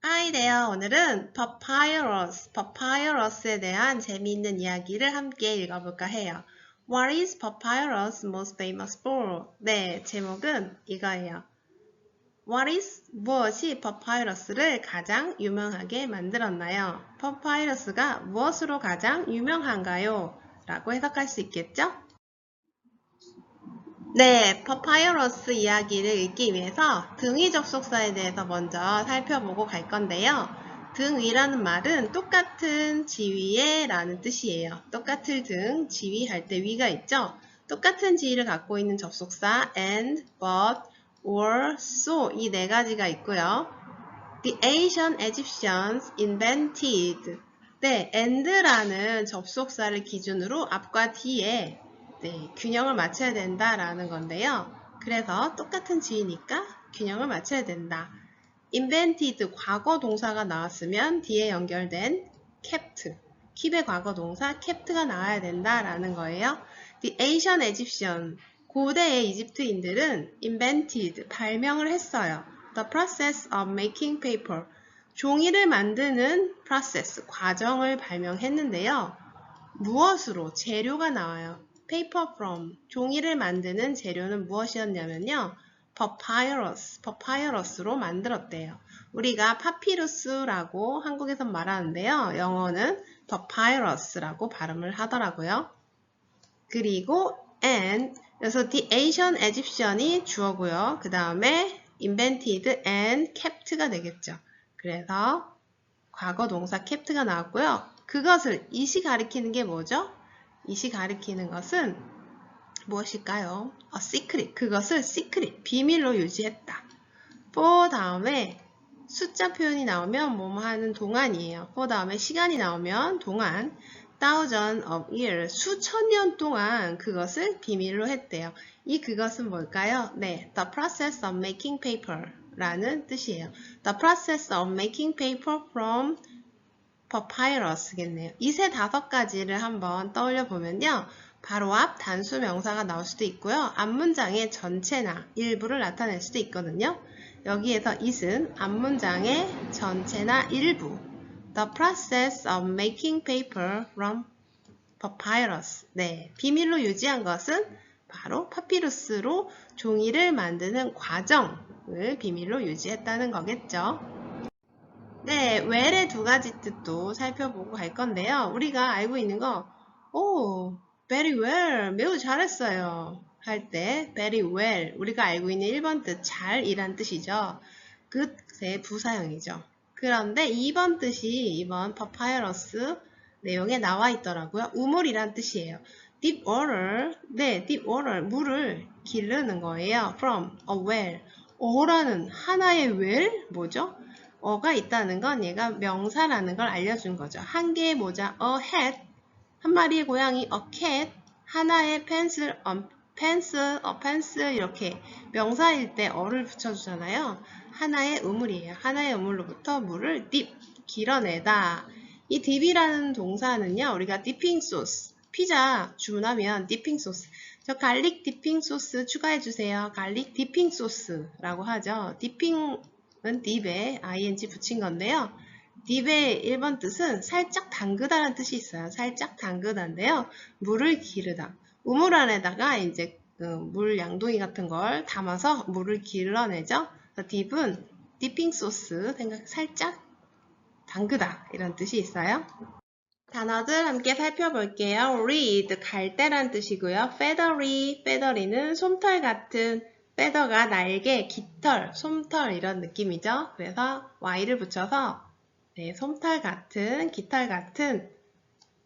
Hi there. 오늘은 papyrus에 대한 재미있는 이야기를 함께 읽어볼까 해요. What is papyrus most famous for? 네, 제목은 이거예요. 무엇이 papyrus를 가장 유명하게 만들었나요? papyrus가 무엇으로 가장 유명한가요? 라고 해석할 수 있겠죠? 네, 파파이러스 이야기를 읽기 위해서 등위 접속사에 대해서 먼저 살펴보고 갈 건데요. 등위라는 말은 똑같은 지위에 라는 뜻이에요. 똑같은 등, 지위할 때 위가 있죠. 똑같은 지위를 갖고 있는 접속사 and, but, or, so 이 네 가지가 있고요. The ancient Egyptians invented. 네, and라는 접속사를 기준으로 앞과 뒤에 균형을 맞춰야 된다라는 건데요. 그래서 똑같은 지위니까 균형을 맞춰야 된다. invented 과거 동사가 나왔으면 뒤에 연결된 kept, keep의 과거 동사 kept가 나와야 된다라는 거예요. The ancient Egyptian, 고대의 이집트인들은 invented, 발명을 했어요. The process of making paper, 종이를 만드는 process, 과정을 발명했는데요. 무엇으로? 재료가 나와요. paper from, 종이를 만드는 재료는 무엇이었냐면요. papyrus로 만들었대요. 우리가 파피루스라고 한국에선 말하는데요. 영어는 papyrus라고 발음을 하더라고요. 그리고 and, 그래서 the ancient Egyptian이 주어고요. 그 다음에 invented and kept가 되겠죠. 그래서 과거 동사 kept가 나왔고요. 그것을, 이시 가리키는 게 뭐죠? 이시 가리키는 것은 무엇일까요? secret, 그것을 secret, 비밀로 유지했다. for 다음에 숫자 표현이 나오면 뭐뭐 하는 동안이에요. for 다음에 시간이 나오면 동안, thousand of years, 수천 년 동안 그것을 비밀로 했대요. 이 그것은 뭘까요? 네, the process of making paper 라는 뜻이에요. The process of making paper from papyrus겠네요. 이 세 다섯 가지를 한번 떠올려 보면요. 바로 앞 단수 명사가 나올 수도 있고요. 앞문장의 전체나 일부를 나타낼 수도 있거든요. 여기에서 it은 앞문장의 전체나 일부. The process of making paper from papyrus. 네, 비밀로 유지한 것은 바로 파피루스로 종이를 만드는 과정을 비밀로 유지했다는 거겠죠. 네, well의 두 가지 뜻도 살펴보고 갈 건데요. 우리가 알고 있는 거, very well, 매우 잘했어요. 할 때, very well, 우리가 알고 있는 1번 뜻, 잘이란 뜻이죠. good의 부사형이죠. 그런데 2번 뜻이 이번 papyrus 내용에 나와 있더라고요. 우물이란 뜻이에요. deep water, 네, deep water, 물을 기르는 거예요. from a well. 어라는 하나의 well, 뭐죠? 어가 있다는 건 얘가 명사라는 걸 알려준 거죠. 한 개의 모자, a hat, 한 마리의 고양이, a cat, 하나의 펜슬, a pencil 이렇게 명사일 때 어를 붙여주잖아요. 하나의 우물이에요. 하나의 우물로부터 물을 dip, 길어내다. 이 dip이라는 동사는요, 우리가 dipping sauce, 피자 주문하면 dipping sauce, 저 갈릭 디핑 소스 추가해주세요. 갈릭 디핑 소스라고 하죠. 디핑은 딥에 ing 붙인 건데요. 딥의 1번 뜻은 살짝 담그다라는 뜻이 있어요. 살짝 담그다인데요. 물을 기르다. 우물 안에다가 이제 물 양동이 같은 걸 담아서 물을 길러내죠. 딥은 디핑 소스, 살짝 담그다 이런 뜻이 있어요. 단어들 함께 살펴볼게요. read, 갈대란 뜻이고요. feathery는 솜털 같은, feather가 날개, 깃털, 솜털 이런 느낌이죠. 그래서 y를 붙여서 네, 솜털 같은, 깃털 같은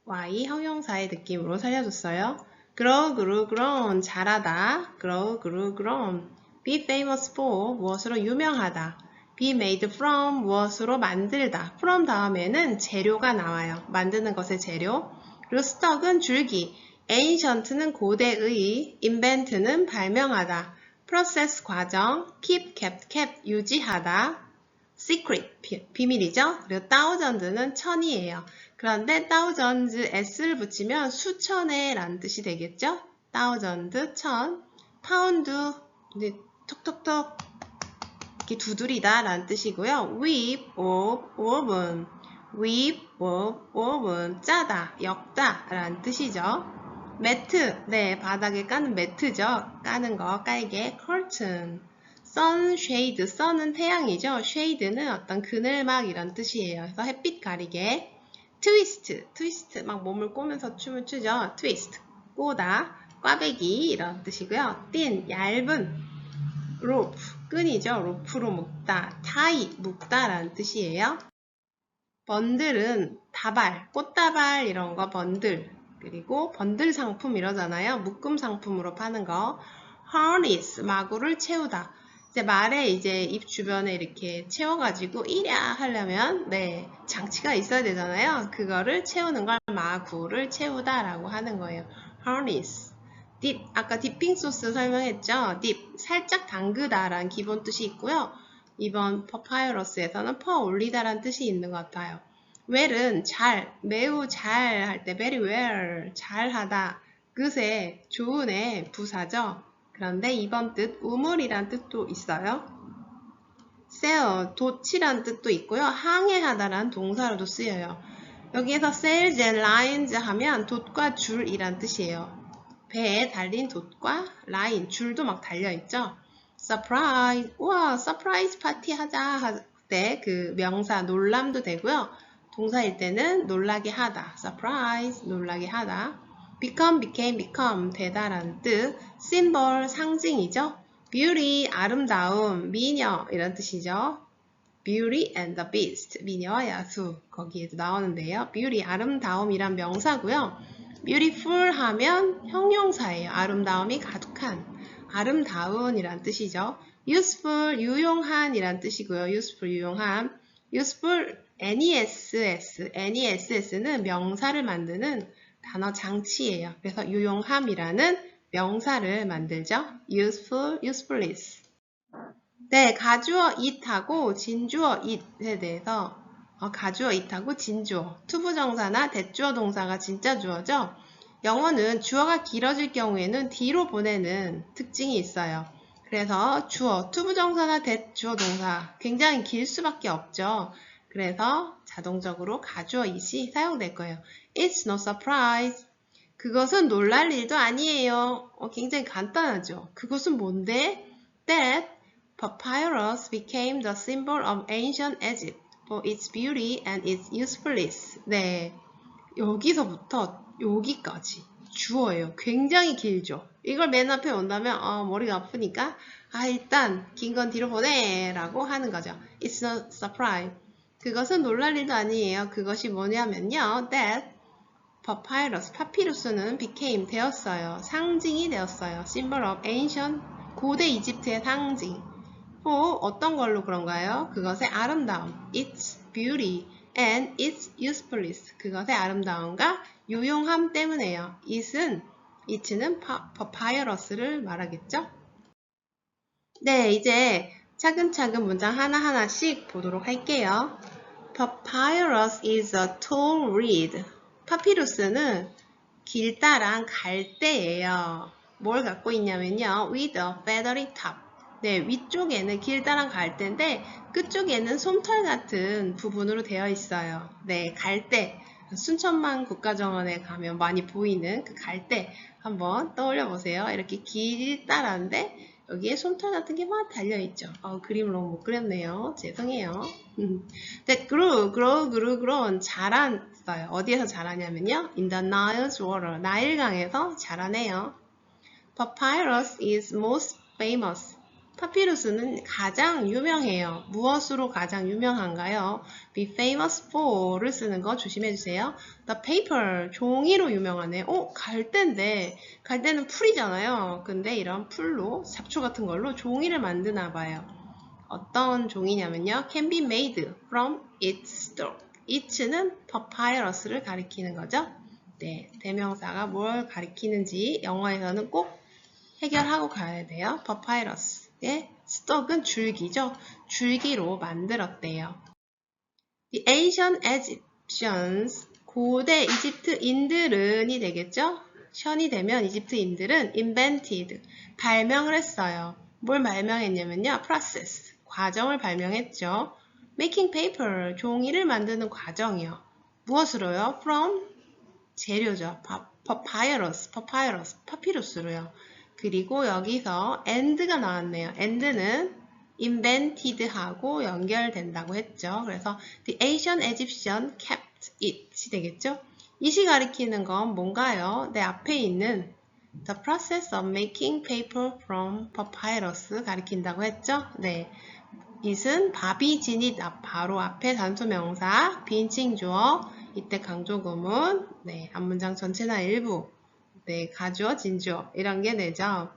y 형용사의 느낌으로 살려줬어요. grow, grown, 자라다. grow, grown. be famous for, 무엇으로 유명하다. be made from, 무엇으로 만들다. from 다음에는 재료가 나와요. 만드는 것의 재료. 그리고 stock은 줄기. ancient는 고대의. invent는 발명하다. process 과정. keep, kept, 유지하다. secret, 비밀이죠. 그리고 thousand는 천이에요. 그런데 thousands, s를 붙이면 수천의 라는 뜻이 되겠죠. thousand, 천. pound, 톡톡톡 이렇게 두드리다 라는 뜻이고요. whip of oven, whip of oven, 짜다, 엮다 라는 뜻이죠. 매트, 네, 바닥에 까는 매트죠. 까는 거, 깔개, curtain, sunshade, sun은 태양이죠. shade는 어떤 그늘막 이런 뜻이에요. 그래서 햇빛 가리개. 트위스트, 트위스트, 막 몸을 꼬면서 춤을 추죠. 트위스트, 꼬다, 꽈배기 이런 뜻이고요. thin, 얇은, rope, 끈이죠. 로프로 묶다, tie, 묶다 라는 뜻이에요. 번들은 다발, 꽃다발 이런 거 번들, 그리고 번들 상품 이러잖아요. 묶음 상품으로 파는 거. harness, 마구를 채우다. 이제 말에 이제 입 주변에 이렇게 채워가지고 이랴 하려면 네 장치가 있어야 되잖아요. 그거를 채우는 걸 마구를 채우다라고 하는 거예요. harness. dip, 아까 디핑 소스 설명했죠. dip, 살짝 담그다라는 기본 뜻이 있고요. 이번 papyrus에서는 퍼 올리다라는 뜻이 있는 것 같아요. well은 잘, 매우 잘 할 때 very well, 잘하다. 그새 좋은의 부사죠. 그런데 이번 뜻 우물이란 뜻도 있어요. sail, 돛이란 뜻도 있고요. 항해하다란 동사로도 쓰여요. 여기에서 sails and lines 하면 돛과 줄이란 뜻이에요. 배에 달린 돛과 라인, 줄도 막 달려있죠. surprise, 우와 surprise 파티 하자 할 때 그 명사 놀람도 되고요. 동사일 때는 놀라게 하다, surprise, 놀라게 하다. become, became, become, 되다라는 뜻. symbol, 상징이죠. beauty, 아름다움, 미녀 이런 뜻이죠. beauty and the beast, 미녀와 야수 거기에도 나오는데요. beauty, 아름다움이란 명사고요. beautiful 하면 형용사예요. 아름다움이 가득한, 아름다운 이란 뜻이죠. useful, 유용한 이란 뜻이고요. useful, 유용한. useful, ness는 명사를 만드는 단어 장치예요. 그래서 유용함이라는 명사를 만들죠. useful, usefulness. 네, 가주어 it하고 진주어 it에 대해서 가주어 it하고 진주어, 투부정사나 대주어 동사가 진짜 주어죠. 영어는 주어가 길어질 경우에는 뒤로 보내는 특징이 있어요. 그래서 주어, 투부정사나 대주어 동사 굉장히 길 수밖에 없죠. 그래서 자동적으로 가주어 it이 사용될 거예요. It's no surprise. 그것은 놀랄 일도 아니에요. 굉장히 간단하죠. 그것은 뭔데? That papyrus became the symbol of ancient Egypt for its beauty and its usefulness. 네, 여기서부터 여기까지 주어예요. 굉장히 길죠. 이걸 맨 앞에 온다면 머리가 아프니까 일단 긴 건 뒤로 보내 라고 하는 거죠. It's no surprise. 그것은 놀랄 일도 아니에요. 그것이 뭐냐면요. That papyrus, 파피루스는 became, 되었어요. 상징이 되었어요. symbol of ancient, 고대 이집트의 상징. 어떤 걸로 그런가요? 그것의 아름다움, its beauty, and its usefulness. 그것의 아름다움과 유용함 때문에요. it는 papyrus를 말하겠죠? 네, 이제 차근차근 문장 하나하나씩 보도록 할게요. Papyrus is a tall reed. 파피루스는 길다란 갈대예요. 뭘 갖고 있냐면요. with a feathery top. 네, 위쪽에는 길다란 갈대인데 끝쪽에는 솜털 같은 부분으로 되어 있어요. 네, 갈대. 순천만 국가정원에 가면 많이 보이는 그 갈대 한번 떠올려 보세요. 이렇게 길다란데 여기에 솜털 같은 게 막 달려있죠. 그림을 너무 못 그렸네요. 죄송해요. That grew, 자랐어요. 어디에서 자라냐면요. In the Nile's water. 나일강에서 자라네요. Papyrus is most famous. 파피루스는 가장 유명해요. 무엇으로 가장 유명한가요? Be famous for를 쓰는 거 조심해주세요. The paper, 종이로 유명하네. 갈대인데, 갈대는 풀이잖아요. 근데 이런 풀로, 잡초 같은 걸로 종이를 만드나 봐요. 어떤 종이냐면요. Can be made from its stalk. it는 papyrus를 가리키는 거죠. 네, 대명사가 뭘 가리키는지 영어에서는 꼭 해결하고 가야 돼요. papyrus. 스톡은 줄기죠. 줄기로 만들었대요. The ancient Egyptians, 고대 이집트인들은이 되겠죠? 션이 되면 이집트인들은 invented, 발명을 했어요. 뭘 발명했냐면요. process, 과정을 발명했죠. Making paper, 종이를 만드는 과정이요. 무엇으로요? From, 재료죠. papyrus, 파피루스로요. 그리고 여기서 and가 나왔네요. and는 invented하고 연결된다고 했죠. 그래서 the ancient Egyptian kept it이 되겠죠. it이 가리키는 건 뭔가요? 내 앞에 있는 the process of making paper from papyrus 가리킨다고 했죠. 네, it은 밥이 진잇 바로 앞에 단수명사 빈칭 주어 이때 강조구문 네, 앞문장 전체나 일부 네, 가주어 진주어 이런 게 되죠.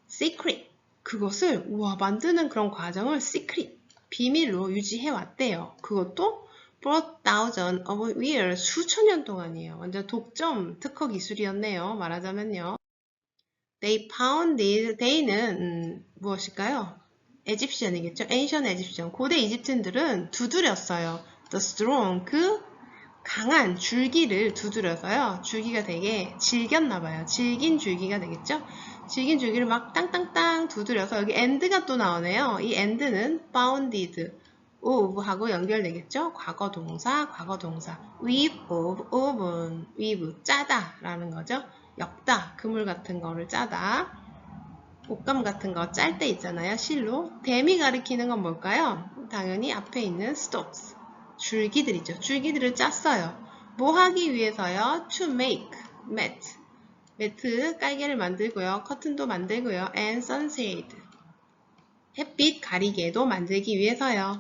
secret 그것을 만드는 그런 과정을 secret 비밀로 유지해 왔대요. 그것도 for thousands of years 수천 년 동안이에요. 완전 독점 특허 기술이었네요. 말하자면요. They founded they는 무엇일까요? 에집시언이겠죠. Ancient Egyptian 고대 이집트인들은 두드렸어요. The strong 그 강한 줄기를 두드려서요. 줄기가 되게 질겼나봐요. 질긴 줄기가 되겠죠. 질긴 줄기를 막 땅땅땅 두드려서 여기 and가 또 나오네요. 이 and는 founded of 하고 연결되겠죠. 과거 동사. weave of, of은 weave, 짜다 라는 거죠. 엮다, 그물 같은 거를 짜다. 옷감 같은 거 짤 때 있잖아요. 실로. 댐이 가리키는 건 뭘까요? 당연히 앞에 있는 stalks. 줄기들이죠. 줄기들을 짰어요. 뭐 하기 위해서요? To make, 매트, 깔개를 만들고요. 커튼도 만들고요. And sunshade, 햇빛 가리개도 만들기 위해서요.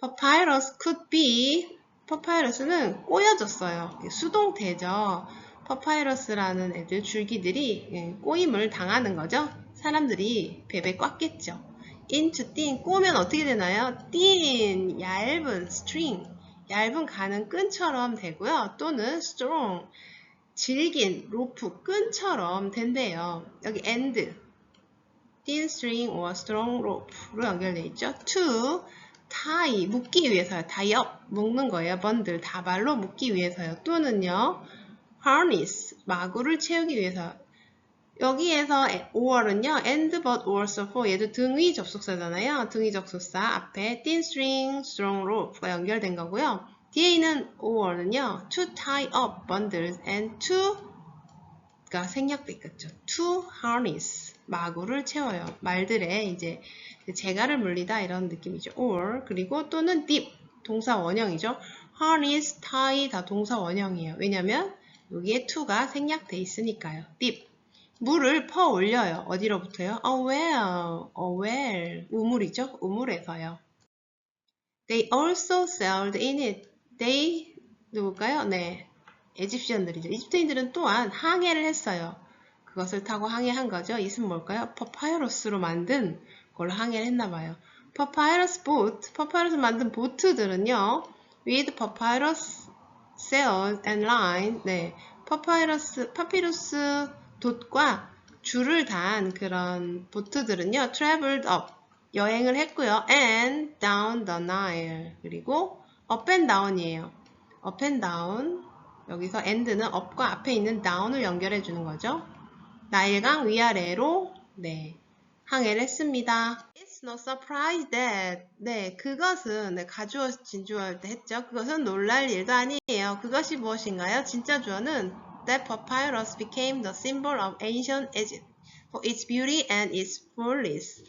Papyrus could be, 파파이러스는 꼬여졌어요. 수동태죠. 파파이러스라는 애들 줄기들이 꼬임을 당하는 거죠. 사람들이 베베 꽉겠죠. into thin, 꼬면 어떻게 되나요? thin, 얇은 string, 얇은 가는 끈처럼 되고요. 또는 strong, 질긴 로프, 끈처럼 된대요. 여기 end, thin string or strong rope로 연결되어 있죠. to, tie, 묶기 위해서요. tie up, 묶는 거예요. 번들, 다발로 묶기 위해서요. 또는요, harness, 마구를 채우기 위해서. 여기에서 or은요, and, but, or, so, for 얘도 등위 접속사잖아요. 등위 접속사 앞에 thin string, strong rope가 연결된 거고요. 뒤에 있는 or는요, to tie up bundles and to가 생략돼 있겠죠. to harness, 마구를 채워요. 말들의 이제 재갈을 물리다 이런 느낌이죠. or 그리고 또는 dip, 동사 원형이죠. harness, tie 다 동사 원형이에요. 왜냐면 여기에 to가 생략돼 있으니까요. dip, 물을 퍼 올려요. 어디로부터요? a well, 우물이죠. 우물에서요. They also sailed in it. They 누굴까요? 네, 에집시언들이죠. 이집트인들은 또한 항해를 했어요. 그것을 타고 항해한 거죠. 이것은 뭘까요? 파파이러스로 만든 걸로 항해를 했나봐요. 파파이러스 보트, 파파이러스 만든 보트들은요, with papyrus sails and line, 네, 파피루스 돛과 줄을 단 그런 보트들은요, traveled up, 여행을 했고요, and down the Nile, 그리고 up and down이에요. up and down, 여기서 and는 up과 앞에 있는 down을 연결해 주는 거죠. 나일강 위아래로 네, 항해를 했습니다. It's no surprise that 네, 그것은 네, 가주어 진주어일 때 했죠. 그것은 놀랄 일도 아니에요. 그것이 무엇인가요? 진짜 주어는 that papyrus became the symbol of ancient Egypt for its beauty and its fullness.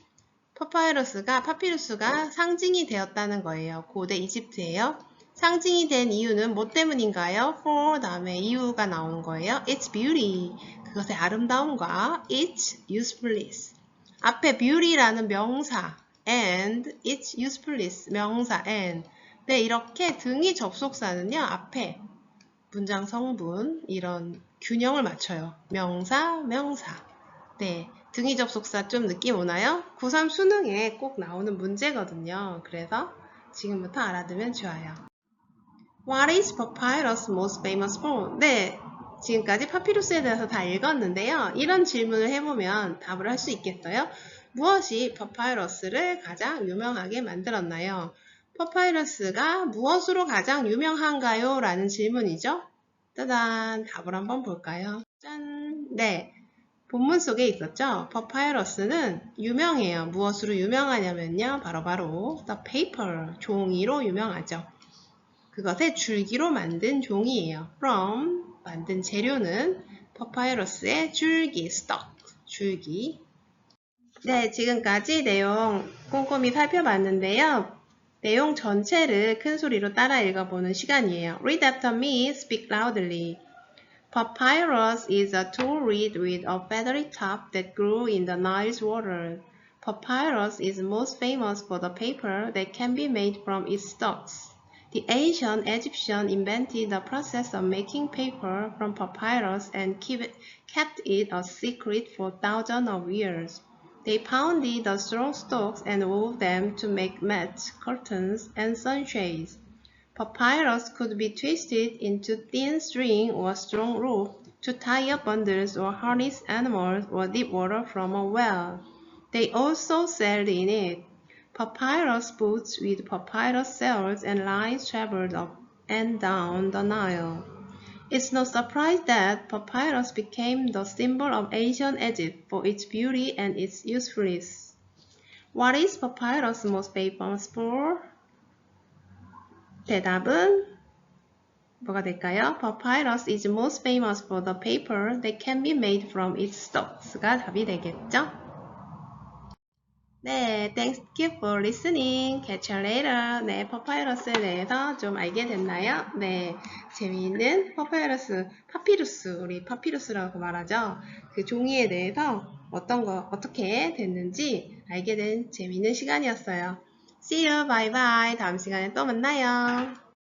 파피루스가 상징이 되었다는 거예요. 고대 이집트예요. 상징이 된 이유는 뭐 때문인가요? for 다음에 이유가 나오는 거예요. its beauty, 그것의 아름다움과 its usefulness. 앞에 beauty라는 명사 and its usefulness 명사 and 네, 이렇게 등위 접속사는요. 앞에 문장 성분 이런 균형을 맞춰요. 명사, 네, 등위 접속사 좀 느낌 오나요? 고3 수능에 꼭 나오는 문제거든요. 그래서 지금부터 알아두면 좋아요. What is papyrus most famous for? 네, 지금까지 파피루스에 대해서 다 읽었는데요. 이런 질문을 해보면 답을 할 수 있겠어요? 무엇이 파파이러스를 가장 유명하게 만들었나요? 파파이러스가 무엇으로 가장 유명한가요? 라는 질문이죠. 짜잔, 답을 한번 볼까요? 짠, 네, 본문 속에 있었죠. 파파이러스는 유명해요. 무엇으로 유명하냐면요. 바로 the paper, 종이로 유명하죠. 그것의 줄기로 만든 종이에요. From, 만든 재료는 파파이러스의 줄기, stalk, 줄기. 네, 지금까지 내용 꼼꼼히 살펴봤는데요. 내용 전체를 큰 소리로 따라 읽어보는 시간이에요. Read after me, speak loudly. Papyrus is a tall reed with a feathery top that grew in the Nile's water. Papyrus is most famous for the paper that can be made from its stalks. The ancient Egyptians invented the process of making paper from papyrus and kept it a secret for thousands of years. They pounded the strong stalks and wove them to make mats, curtains, and sunshades. Papyrus could be twisted into thin string or strong rope to tie up bundles or harness animals or deep water from a well. They also sailed in it. Papyrus boats with papyrus sails and lines traveled up and down the Nile. It's no surprise that papyrus became the symbol of ancient Egypt for its beauty and its usefulness. What is papyrus most famous for? 대답은 뭐가 될까요? Papyrus is most famous for the paper that can be made from its stalks가 답이 되겠죠? 네, thank you for listening. Catch you later. 네, 파파이러스에 대해서 좀 알게 됐나요? 네, 재미있는 파피루스, 우리 파피루스라고 말하죠. 그 종이에 대해서 어떻게 됐는지 알게 된 재미있는 시간이었어요. See you, bye bye. 다음 시간에 또 만나요.